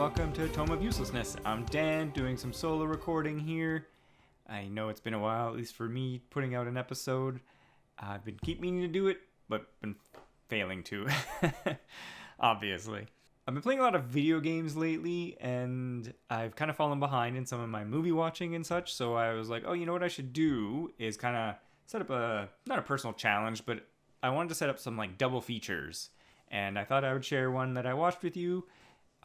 welcome to Tome of Uselessness. I'm Dan, doing some solo recording here. I know it's been a while, at least for me, putting out an episode. I've been keep meaning to do it, but been failing to, obviously. I've been playing a lot of video games lately, and I've kind of fallen behind in some of my movie watching and such, so I was like, oh, you know what I should do is kind of set up not a personal challenge, but I wanted to set up some like double features, and I thought I would share one that I watched with you.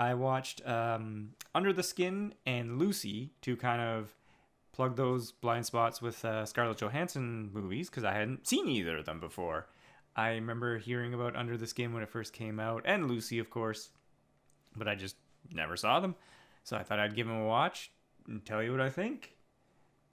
I watched Under the Skin and Lucy to kind of plug those blind spots with Scarlett Johansson movies because I hadn't seen either of them before. I remember hearing about Under the Skin when it first came out, and Lucy, of course, but I just never saw them. So I thought I'd give them a watch and tell you what I think.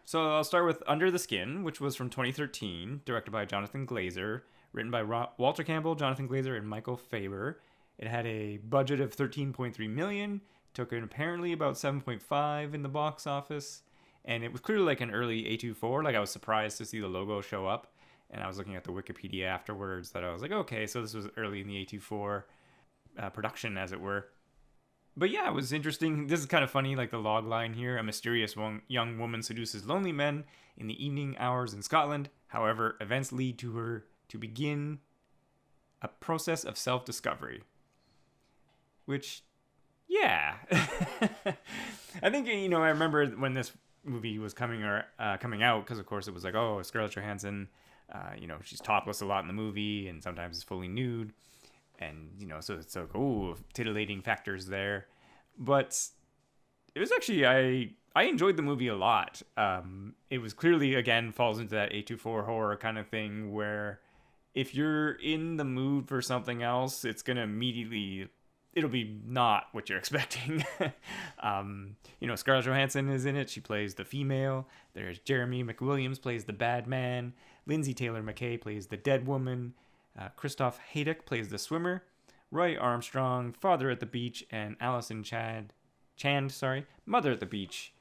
So I'll start with Under the Skin, which was from 2013, directed by Jonathan Glazer, written by Walter Campbell, Jonathan Glazer, and Michael Faber. It had a budget of $13.3 million, took in apparently about 7.5 in the box office, and it was clearly like an early A24. Like, I was surprised to see the logo show up, and I was looking at the Wikipedia afterwards that I was like, okay, so this was early in the A24 production, as it were. But yeah, it was interesting. This is kind of funny, like the log line here. A mysterious young woman seduces lonely men in the evening hours in Scotland. However, events lead to her to begin a process of self-discovery. Which, yeah. I think, I remember when this movie was coming out, because of course it was like, oh, Scarlett Johansson, she's topless a lot in the movie, and sometimes is fully nude. And, so it's like, oh, titillating factors there. But it was actually, I enjoyed the movie a lot. It was clearly, again, falls into that A24 horror kind of thing where if you're in the mood for something else, it's going to immediately, it'll be not what you're expecting. Scarlett Johansson is in it. She plays the female. There's Jeremy McWilliams plays the bad man. Lindsay Taylor McKay plays the dead woman. Christoph Haydock plays the swimmer. Roy Armstrong, father at the beach, and Allison Chand, mother at the beach.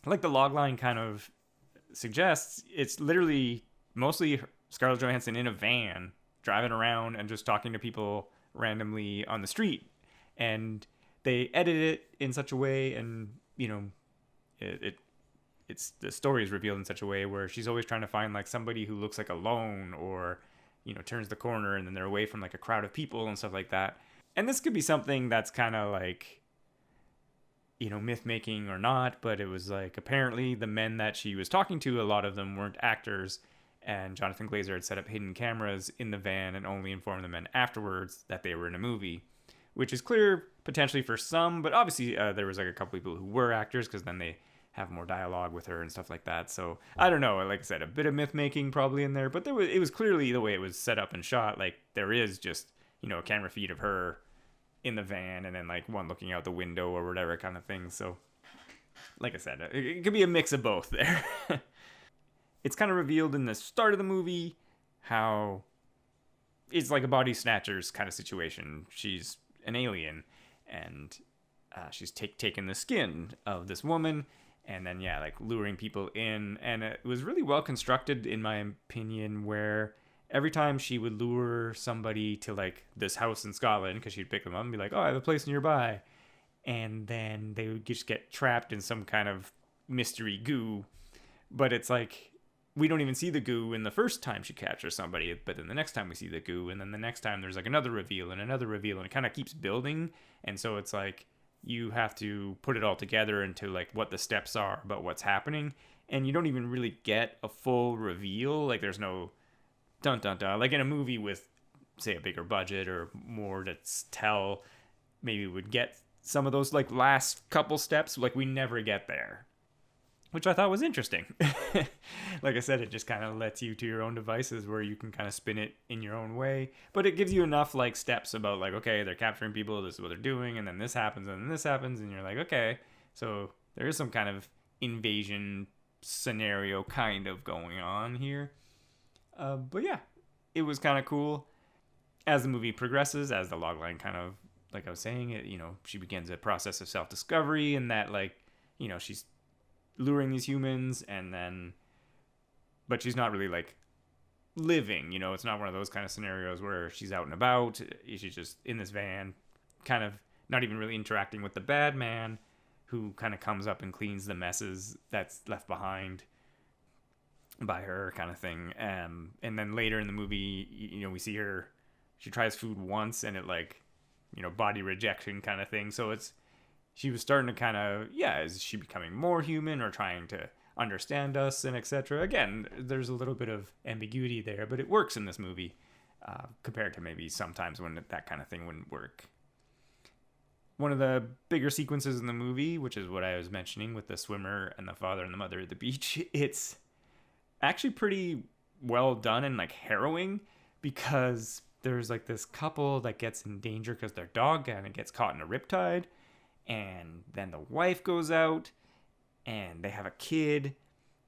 Like the logline kind of suggests, it's literally mostly Scarlett Johansson in a van, driving around and just talking to people randomly on the street. And they edit it in such a way, and, it's the story is revealed in such a way where she's always trying to find like somebody who looks like alone or turns the corner and then they're away from like a crowd of people and stuff like that. And this could be something that's kind of like, myth making or not, but it was like apparently the men that she was talking to, a lot of them weren't actors, and Jonathan Glazer had set up hidden cameras in the van and only informed the men afterwards that they were in a movie, which is clear potentially for some, but obviously there was like a couple people who were actors because then they have more dialogue with her and stuff like that. So I don't know, like I said, a bit of myth making probably in there, but it was clearly the way it was set up and shot. Like there is just, a camera feed of her in the van and then like one looking out the window or whatever kind of thing. So like I said, it could be a mix of both there. It's kind of revealed in the start of the movie how it's like a body snatchers kind of situation. She's an alien and she's taken the skin of this woman and then, like luring people in. And it was really well constructed, in my opinion, where every time she would lure somebody to like this house in Scotland, because she'd pick them up and be like, oh, I have a place nearby. And then they would just get trapped in some kind of mystery goo. But it's like, we don't even see the goo in the first time she captures somebody, but then the next time we see the goo, and then the next time there's like another reveal, and it kind of keeps building. And so it's like, you have to put it all together into like what the steps are about what's happening, and you don't even really get a full reveal. Like there's no dun dun dun like in a movie with, say, a bigger budget or more to tell. Maybe we would get some of those like last couple steps. Like we never get there, which I thought was interesting. Like I said, it just kind of lets you to your own devices where you can kind of spin it in your own way. But it gives you enough like steps about like, okay, they're capturing people, this is what they're doing, and then this happens, and then this happens, and you're like, okay, so there is some kind of invasion scenario kind of going on here. But yeah, it was kind of cool. As the movie progresses, as the logline kind of, like I was saying, it, she begins a process of self-discovery, and that like, she's luring these humans, and then but she's not really like living, it's not one of those kind of scenarios where she's out and about. She's just in this van kind of not even really interacting with the bad man, who kind of comes up and cleans the messes that's left behind by her, kind of thing. And then later in the movie, we see her, she tries food once and it like, body rejection kind of thing. So she was starting to kind of, is she becoming more human or trying to understand us and etc. Again, there's a little bit of ambiguity there, but it works in this movie compared to maybe sometimes when that kind of thing wouldn't work. One of the bigger sequences in the movie, which is what I was mentioning with the swimmer and the father and the mother at the beach, it's actually pretty well done and like harrowing, because there's like this couple that gets in danger because their dog kind of gets caught in a riptide, and then the wife goes out and they have a kid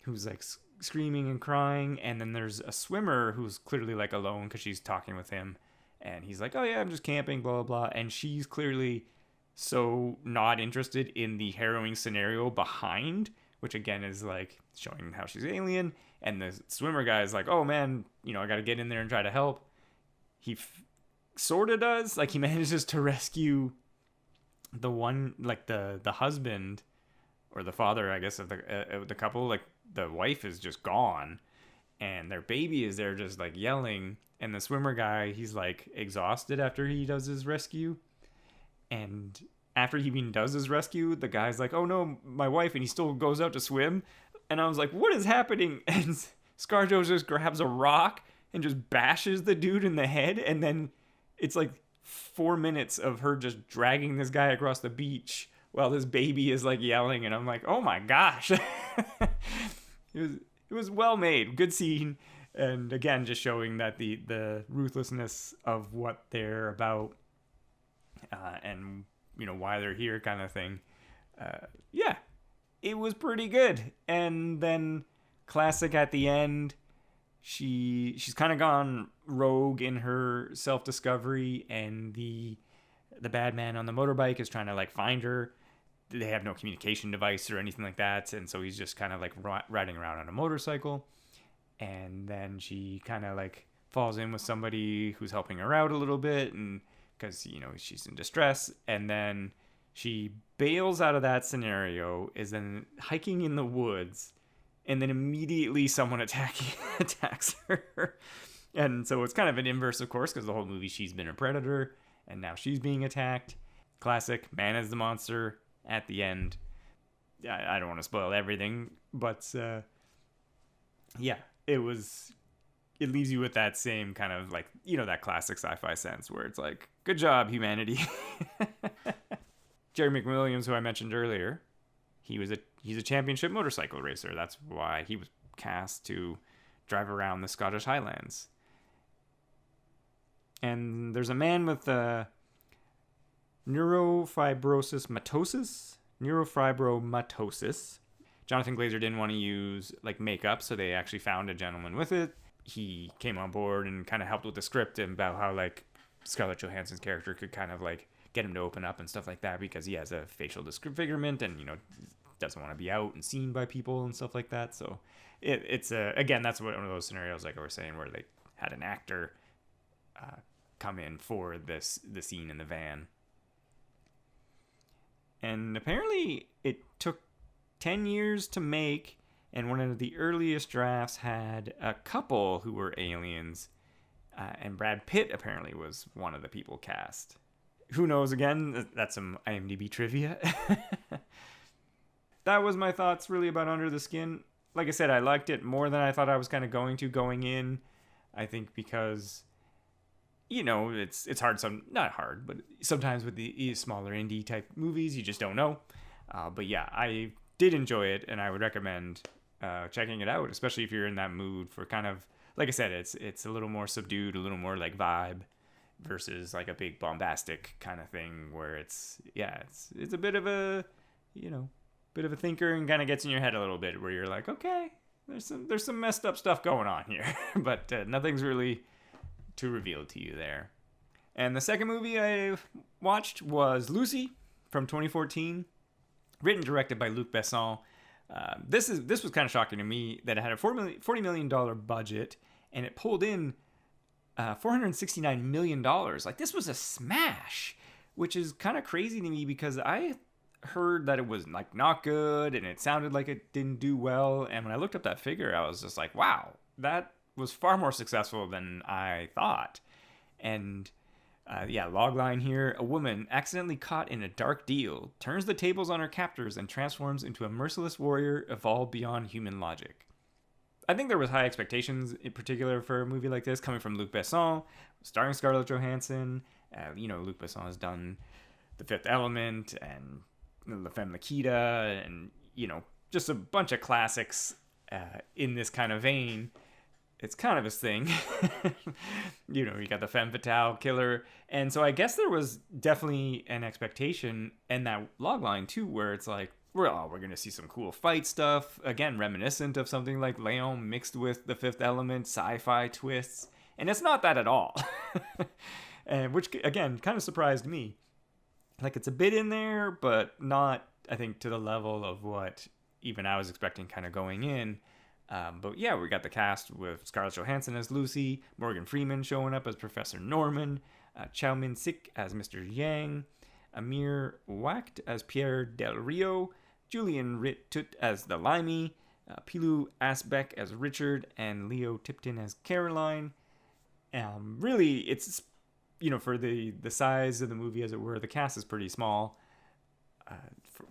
who's like screaming and crying, and then there's a swimmer who's clearly like alone because she's talking with him, and he's like, oh yeah, I'm just camping, blah blah blah, and she's clearly so not interested in the harrowing scenario behind, which again is like showing how she's alien. And the swimmer guy is like, oh man, I gotta get in there and try to help. He sort of does, like he manages to rescue the one, like the husband or the father, I guess, of the couple. Like the wife is just gone and their baby is there just like yelling, and the swimmer guy, he's like exhausted after he does his rescue. And after he even does his rescue, the guy's like, oh no, my wife, and he still goes out to swim. And I was like, what is happening? And ScarJo just grabs a rock and just bashes the dude in the head, and then it's like 4 minutes of her just dragging this guy across the beach while this baby is like yelling, and I'm like, oh my gosh. It was well made, good scene, and again just showing that the ruthlessness of what they're about, and why they're here, kind of thing. It was pretty good. And then classic at the end, she's kind of gone rogue in her self-discovery, and the bad man on the motorbike is trying to like find her. They have no communication device or anything like that, and so he's just kind of like riding around on a motorcycle. And then she kind of like falls in with somebody who's helping her out a little bit, and because she's in distress, and then she bails out of that scenario, is then hiking in the woods, and then immediately someone attacks her. And so it's kind of an inverse, of course, because the whole movie she's been a predator, and now she's being attacked. Classic, man is the monster at the end. I don't want to spoil everything, but it leaves you with that same kind of like, that classic sci-fi sense where it's like, good job, humanity. Jerry McWilliams, who I mentioned earlier, he's a championship motorcycle racer. That's why he was cast to drive around the Scottish Highlands. And there's a man with neurofibromatosis. Jonathan Glazer didn't want to use like makeup, so they actually found a gentleman with it. He came on board and kind of helped with the script and about how like Scarlett Johansson's character could kind of like get him to open up and stuff like that, because he has a facial disfigurement and doesn't want to be out and seen by people and stuff like that. So it's again, that's one of those scenarios like I was saying where they had an actor come in for the scene in the van. And apparently it took 10 years to make, and one of the earliest drafts had a couple who were aliens, and Brad Pitt apparently was one of the people cast. Who knows, again, that's some IMDb trivia. That was my thoughts really about Under the Skin. Like I said, I liked it more than I thought I was kind of going in. I think because, it's hard, not hard, but sometimes with the smaller indie type movies, you just don't know. But yeah, I did enjoy it, and I would recommend checking it out, especially if you're in that mood for kind of, like I said, it's a little more subdued, a little more like vibe, versus like a big bombastic kind of thing where it's a bit of a bit of a thinker and kind of gets in your head a little bit, where you're like, okay, there's some messed up stuff going on here, but nothing's really too revealed to you there. And the second movie I watched was Lucy from 2014, written and directed by Luc Besson. This was kind of shocking to me that it had a $40 million budget, and it pulled in $469 million. Like, this was a smash, which is kind of crazy to me because I heard that it was like not good and it sounded like it didn't do well. And when I looked up that figure, I was just like, wow, that was far more successful than I thought. And logline here. A woman accidentally caught in a dark deal turns the tables on her captors and transforms into a merciless warrior evolved beyond human logic. I think there was high expectations in particular for a movie like this coming from Luc Besson, starring Scarlett Johansson. Luc Besson has done The Fifth Element and La Femme Nikita and, just a bunch of classics in this kind of vein. It's kind of his thing. You got the femme fatale killer. And so I guess there was definitely an expectation in that logline too, where it's like, we're going to see some cool fight stuff. Again, reminiscent of something like Leon mixed with The Fifth Element, sci-fi twists. And it's not that at all. And which, again, kind of surprised me. Like, it's a bit in there, but not, I think, to the level of what even I was expecting kind of going in. But yeah, we got the cast with Scarlett Johansson as Lucy, Morgan Freeman showing up as Professor Norman, Chow Min-sik as Mr. Yang, Amir Wacht as Pierre Del Rio, Julian Ritt as the Limey, Pilu Asbeck as Richard, and Leo Tipton as Caroline. Really, it's, for the size of the movie, as it were, the cast is pretty small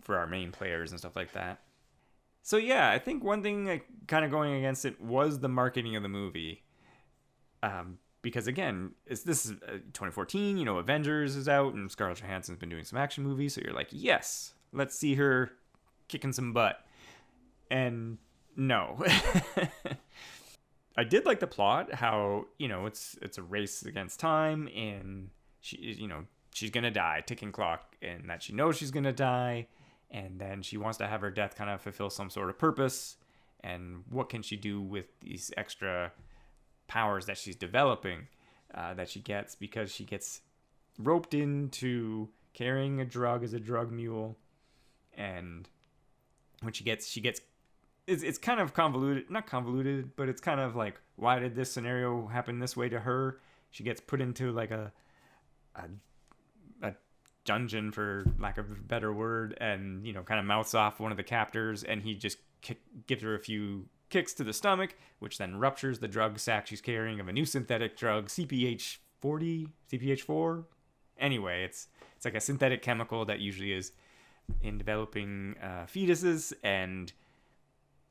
for our main players and stuff like that. So yeah, I think one thing kind of going against it was the marketing of the movie. Because again, this is 2014, Avengers is out and Scarlett Johansson's been doing some action movies. So you're like, yes, let's see her kicking some butt. And no. I did like the plot, how, it's a race against time and she's going to die, ticking clock, and that she knows she's going to die. And then she wants to have her death kind of fulfill some sort of purpose. And what can she do with these extra powers that she's developing that she gets because she gets roped into carrying a drug as a drug mule. And when she gets it's kind of convoluted, not convoluted, but it's kind of like, why did this scenario happen this way to her? She gets put into like a dungeon, for lack of a better word, and kind of mouths off one of the captors, and he just gives her a few kicks to the stomach, which then ruptures the drug sac she's carrying of a new synthetic drug, CPH4. Anyway, it's like a synthetic chemical that usually is in developing fetuses, and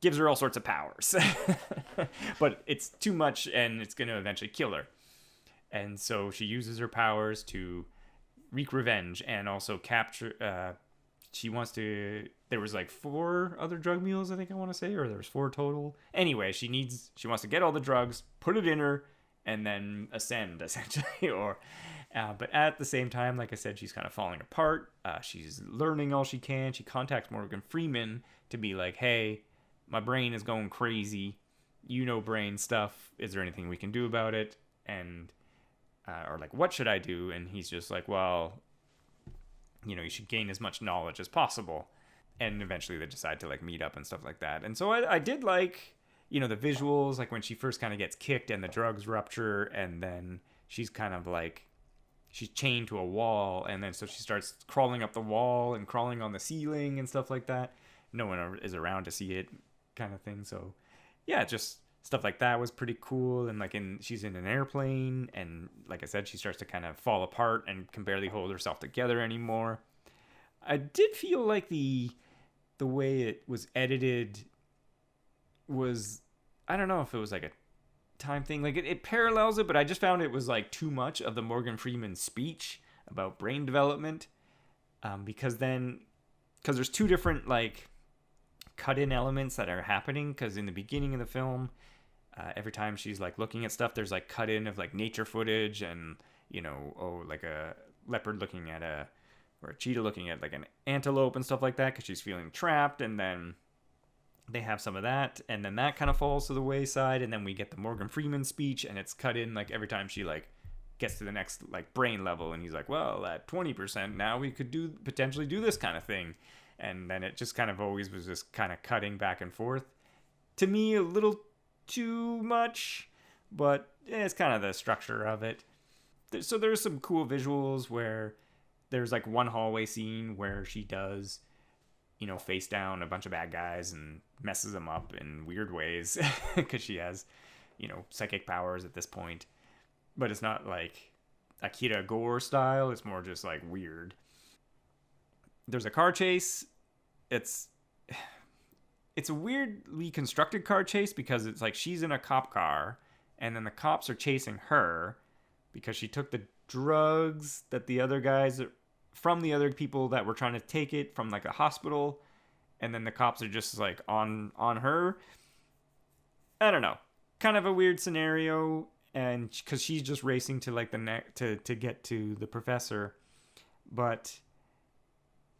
gives her all sorts of powers. But it's too much, and it's going to eventually kill her. And so she uses her powers to wreak revenge and also capture. She wants to. There was like 4 other drug mules, I think I want to say, or there was 4 total. Anyway, she wants to get all the drugs, put it in her, and then ascend essentially. But at the same time, like I said, she's kind of falling apart. She's learning all she can. She contacts Morgan Freeman to be like, "Hey, my brain is going crazy. Brain stuff. Is there anything we can do about it?" And or like, what should I do? And he's just like, well, you should gain as much knowledge as possible. And eventually they decide to like meet up and stuff like that. And so I did like, the visuals, like when she first kind of gets kicked and the drugs rupture, and then she's kind of like, she's chained to a wall, and then so she starts crawling up the wall and crawling on the ceiling and stuff like that. No one is around to see it, kind of thing. So yeah, just stuff like that was pretty cool. And like she's in an airplane, and like I said, she starts to kind of fall apart and can barely hold herself together anymore. I did feel like the way it was edited was, I don't know if it was like a time thing. Like it parallels it, but I just found it was like too much of the Morgan Freeman speech about brain development. Because there's 2 different like cut-in elements that are happening. Because in the beginning of the film, every time she's like looking at stuff, there's like cut in of like nature footage, and like a leopard looking at or a cheetah looking at like an antelope and stuff like that, because she's feeling trapped. And then they have some of that, and then that kind of falls to the wayside, and then we get the Morgan Freeman speech, and it's cut in like every time she like gets to the next like brain level, and he's like, well, at 20% now we could potentially do this kind of thing. And then it just kind of always was just kind of cutting back and forth. To me, a little too much, but it's kind of the structure of it. So there's some cool visuals where there's like one hallway scene where she does, face down a bunch of bad guys and messes them up in weird ways because she has, psychic powers at this point. But it's not like Akira Gore style. It's more just like weird. There's a car chase. It's a weirdly constructed car chase because it's like she's in a cop car and then the cops are chasing her because she took the drugs that the other guys from the other people that were trying to take it from like a hospital, and then the cops are just like on her. I don't know, kind of a weird scenario, and because she's just racing to like the neck to get to the professor. But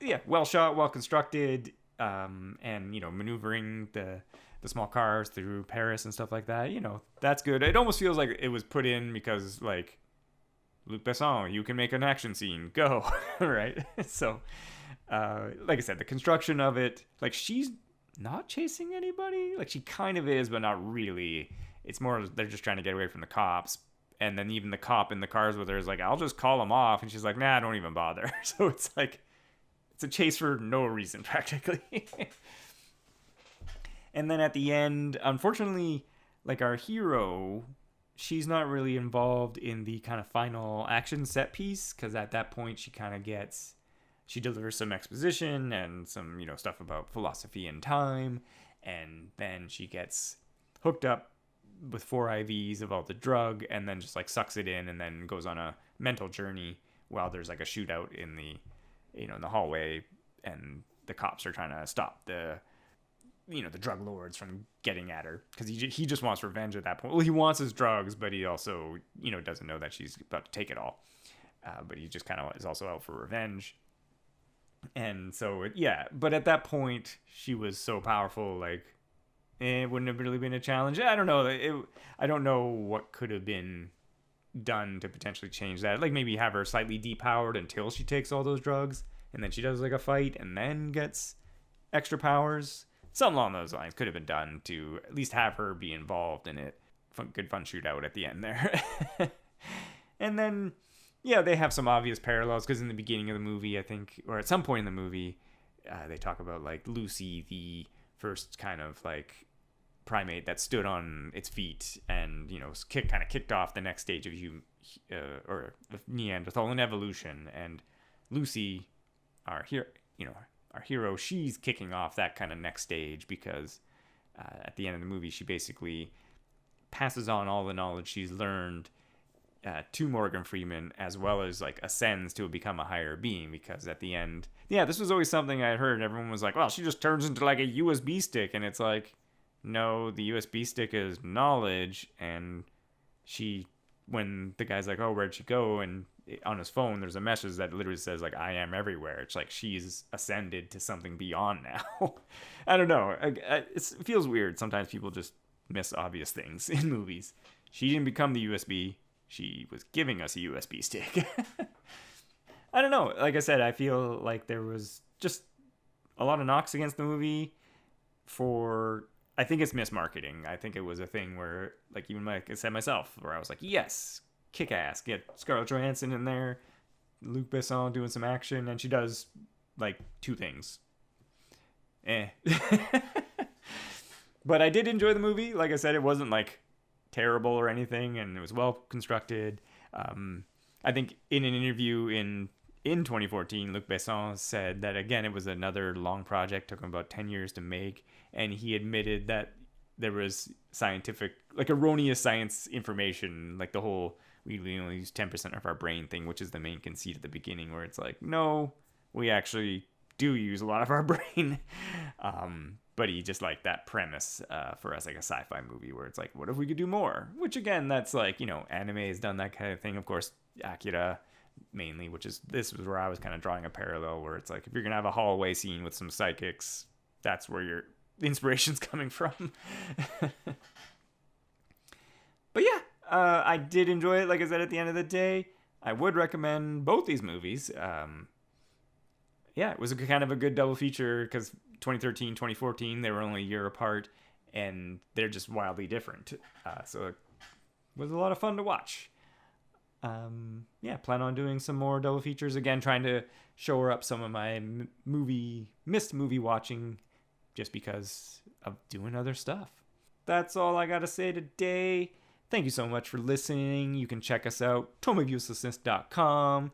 yeah, well shot, well constructed, and maneuvering the small cars through Paris and stuff like that. That's good. It almost feels like it was put in because like, Luc Besson, you can make an action scene, go. Right? So like I said, the construction of it, like she's not chasing anybody, like she kind of is but not really. It's more they're just trying to get away from the cops, and then even the cop in the cars with her is like, I'll just call them off, and she's like, nah, don't even bother. So it's like it's a chase for no reason practically. And then at the end, unfortunately, like our hero, she's not really involved in the kind of final action set piece, because at that point she delivers some exposition and some, stuff about philosophy and time, and then she gets hooked up with 4 IVs of all the drug and then just like sucks it in and then goes on a mental journey while there's like a shootout in the, in the hallway, and the cops are trying to stop the drug lords from getting at her, because he just wants revenge at that point. Well, he wants his drugs, but he also, doesn't know that she's about to take it all. But he just kind of is also out for revenge. And so, but at that point, she was so powerful, like, it wouldn't have really been a challenge. I don't know. I don't know what could have been done to potentially change that. Like, maybe have her slightly depowered until she takes all those drugs, and then she does, like, a fight, and then gets extra powers. Something along those lines could have been done to at least have her be involved in it. Good fun shootout at the end there. And then, they have some obvious parallels, because in the beginning of the movie, I think, or at some point in the movie, they talk about, like, Lucy, the first kind of, like, primate that stood on its feet and, kind of kicked off the next stage of or Neanderthal evolution. And Lucy, our hero, she's kicking off that kind of next stage, because at the end of the movie, she basically passes on all the knowledge she's learned to Morgan Freeman, as well as like ascends to become a higher being, because at the end, this was always something I heard. Everyone was like, well, she just turns into like a USB stick, and it's like, no, the USB stick is knowledge, and when the guy's like, oh, where'd she go? And on his phone, there's a message that literally says, like, I am everywhere. It's like she's ascended to something beyond now. I don't know. It feels weird. Sometimes people just miss obvious things in movies. She didn't become the USB. She was giving us a USB stick. I don't know. Like I said, I feel like there was just a lot of knocks against the movie I think it's mismarketing. I think it was a thing where, like, even like I said myself, where I was like, yes, kick ass, get Scarlett Johansson in there, Luc Besson doing some action, and she does like 2 things. But I did enjoy the movie. Like I said, it wasn't like terrible or anything, and it was well constructed. I think in an interview in 2014, Luc Besson said that, again, it was another long project, took him about 10 years to make, and he admitted that there was erroneous science information, like the whole, we only use 10% of our brain thing, which is the main conceit at the beginning, where it's like, no, we actually do use a lot of our brain. But he just liked that premise for us, like a sci-fi movie, where it's like, what if we could do more? Which, again, that's like, anime has done that kind of thing. Of course, Akira mainly, this was where I was kind of drawing a parallel, where it's like, if you're gonna have a hallway scene with some psychics, that's where your inspiration's coming from. But I did enjoy it. Like I said, at the end of the day, I would recommend both these movies. It was kind of a good double feature, because 2013, 2014, they were only a year apart, and they're just wildly different. So it was a lot of fun to watch. Plan on doing some more double features again, trying to shore up some of my missed movie watching just because of doing other stuff. That's all I gotta say today. Thank you so much for listening. You can check us out, tomeofuselessness.com.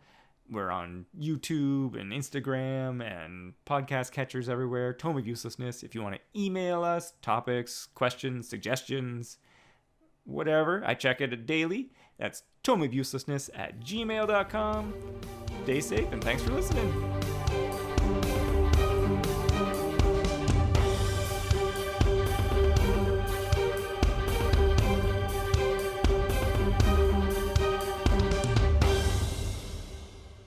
We're on YouTube and Instagram and podcast catchers everywhere. Tome of Uselessness. If you want to email us, topics, questions, suggestions, whatever, I check it daily. That's tomeofuselessness@gmail.com. Stay safe and thanks for listening.